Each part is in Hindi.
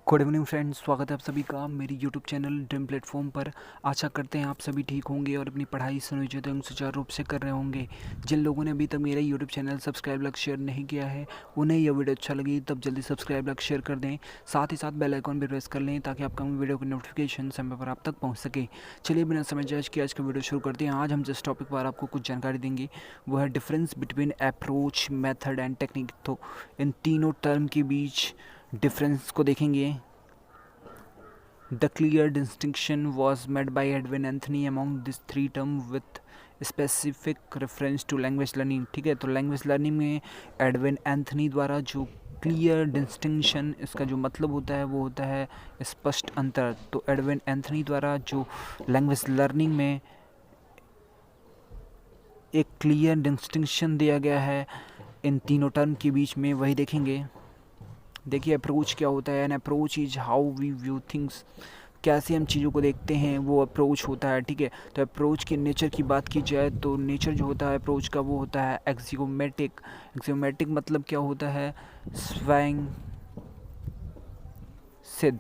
गुड इवनिंग फ्रेंड्स, स्वागत है आप सभी का मेरी यूट्यूब चैनल ड्रीम प्लेटफॉर्म पर। आशा करते हैं आप सभी ठीक होंगे और अपनी पढ़ाई सुनिश्चित एवं सुचारू रूप से कर रहे होंगे। जिन लोगों ने अभी तक मेरा YouTube channel subscribe like share नहीं किया है, उन्हें यह वीडियो अच्छा लगी तब जल्दी सब्सक्राइब लाइक शेयर कर दें। साथ ही साथ बेल आइकॉन भी प्रेस कर लें ताकि आपका वीडियो की नोटिफिकेशन समय पर आप तक पहुँच सके। चलिए बिना समय जाए कि आज का वीडियो शुरू करते हैं। आज हम जिस टॉपिक पर आपको कुछ जानकारी देंगे वो है difference between approach, method and technique. तो इन तीनों टर्म के बीच डिफरेंस को देखेंगे। The clear distinction was made by Edwin Anthony among these three terms with specific reference to language learning। ठीक है, तो लैंग्वेज लर्निंग में एडविन एंथनी द्वारा जो क्लियर डिस्टिंक्शन, इसका जो मतलब होता है वो होता है स्पष्ट अंतर। तो एडविन एंथनी द्वारा जो लैंग्वेज लर्निंग में एक क्लियर डिस्टिंक्शन दिया गया है इन तीनों टर्म के बीच में, वही देखेंगे। देखिए अप्रोच क्या होता है। An approach is how we view things, कैसे हम चीज़ों को देखते हैं वो अप्रोच होता है। ठीक है, तो अप्रोच के नेचर की बात की जाए तो नेचर जो होता है अप्रोच का वो होता है एक्सियोमेटिक। एक्सियोमेटिक मतलब क्या होता है? स्वयं सिद्ध।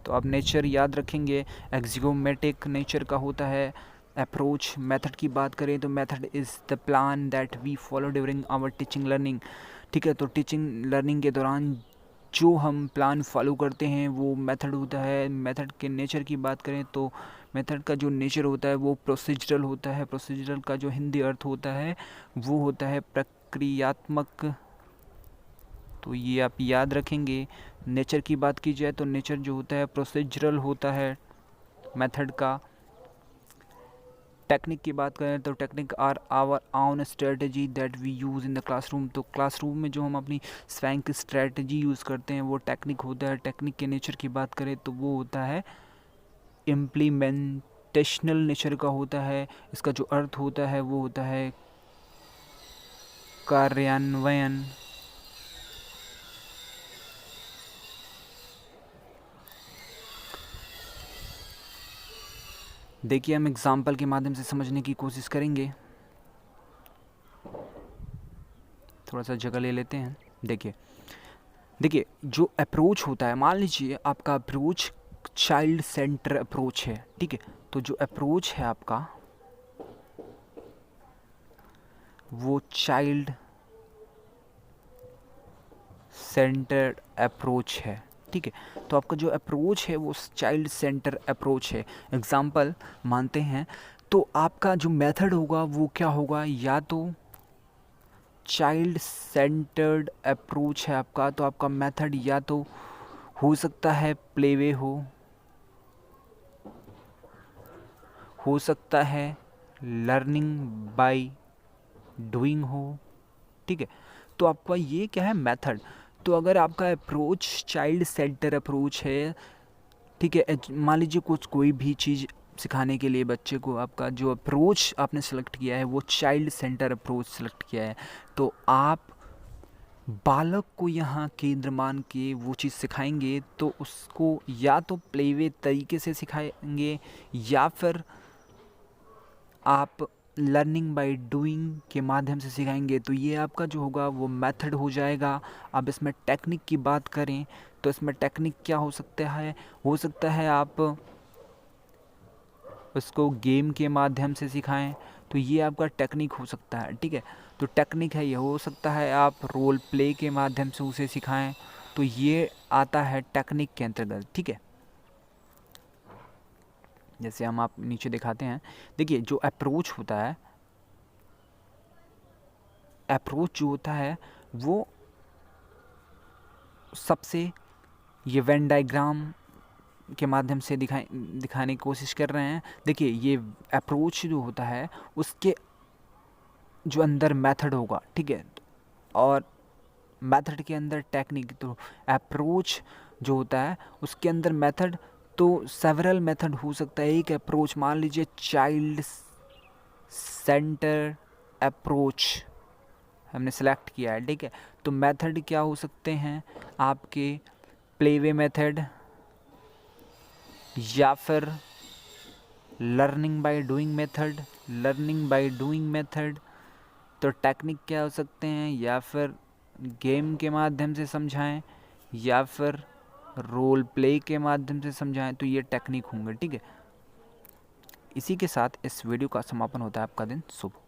तो आप नेचर याद रखेंगे, एक्सियोमेटिक नेचर का होता है अप्रोच। मेथड की बात करें तो method is the plan that we follow during our teaching learning. ठीक है, तो टीचिंग लर्निंग के दौरान जो हम प्लान फॉलो करते हैं वो मेथड होता है। मेथड के नेचर की बात करें तो मेथड का जो नेचर होता है वो प्रोसीजरल होता है। प्रोसीजरल का जो हिंदी अर्थ होता है वो होता है प्रक्रियात्मक। तो ये आप याद रखेंगे। नेचर की बात की जाए तो नेचर जो होता है प्रोसीजरल होता है मेथड का। टेक्निक की बात करें तो technique are our own strategy that we use in the classroom. तो क्लासरूम में जो हम अपनी स्वयं की स्ट्रेटजी यूज़ करते हैं वो टेक्निक होता है। टेक्निक के नेचर की बात करें तो वो होता है इम्प्लीमेंटेशनल नेचर का होता है। इसका जो अर्थ होता है वो होता है कार्यान्वयन। देखिए हम एग्जाम्पल के माध्यम से समझने की कोशिश करेंगे। थोड़ा सा जगह ले लेते हैं। देखिए देखिए जो अप्रोच होता है, मान लीजिए आपका अप्रोच चाइल्ड सेंटर अप्रोच है। ठीक है, तो जो अप्रोच है आपका वो चाइल्ड सेंटर्ड अप्रोच है। ठीक है, तो आपका जो अप्रोच है वो चाइल्ड सेंटर अप्रोच है। एग्जाम्पल मानते हैं तो आपका जो मेथड होगा वो क्या होगा? या तो चाइल्ड सेंटर्ड अप्रोच है आपका, तो आपका मेथड या तो हो सकता है प्लेवे हो सकता है लर्निंग बाय डूइंग हो। ठीक है, तो आपका ये क्या है? मेथड। तो अगर आपका अप्रोच चाइल्ड सेंटर अप्रोच है, ठीक है, मान लीजिए कोई भी चीज़ सिखाने के लिए बच्चे को आपका जो अप्रोच आपने सेलेक्ट किया है वो चाइल्ड सेंटर अप्रोच सेलेक्ट किया है, तो आप बालक को यहाँ केंद्र मान के वो चीज़ सिखाएंगे तो उसको या तो प्लेवे तरीके से सिखाएंगे या फिर आप लर्निंग बाय डूइंग के माध्यम से सिखाएंगे। तो ये आपका जो होगा वो मेथड हो जाएगा। अब इसमें टेक्निक की बात करें तो इसमें टेक्निक क्या हो सकता है? हो सकता है आप उसको गेम के माध्यम से सिखाएं, तो ये आपका टेक्निक हो सकता है। ठीक है, तो टेक्निक है ये। हो सकता है आप रोल प्ले के माध्यम से उसे सिखाएं, तो ये आता है टेक्निक के अंतर्गत। ठीक है, जैसे हम आप नीचे दिखाते हैं। देखिए जो अप्रोच होता है, अप्रोच जो होता है वो सबसे ये वेन डायग्राम के माध्यम से दिखाने की कोशिश कर रहे हैं। देखिए ये अप्रोच जो होता है उसके जो अंदर मेथड होगा, ठीक है, और मेथड के अंदर टेक्निक। तो अप्रोच जो होता है उसके अंदर मेथड, तो सेवरल मेथड हो सकता है। एक अप्रोच मान लीजिए चाइल्ड सेंटर अप्रोच हमने सेलेक्ट किया है। ठीक है, तो मेथड क्या हो सकते हैं आपके? प्लेवे मेथड या फिर learning by doing method. Learning by doing method. तो टेक्निक क्या हो सकते हैं? या फिर गेम के माध्यम से समझाएं या फिर रोल प्ले के माध्यम से समझाएं, तो ये टेक्निक होंगे। ठीक है, इसी के साथ इस वीडियो का समापन होता है। आपका दिन शुभ हो।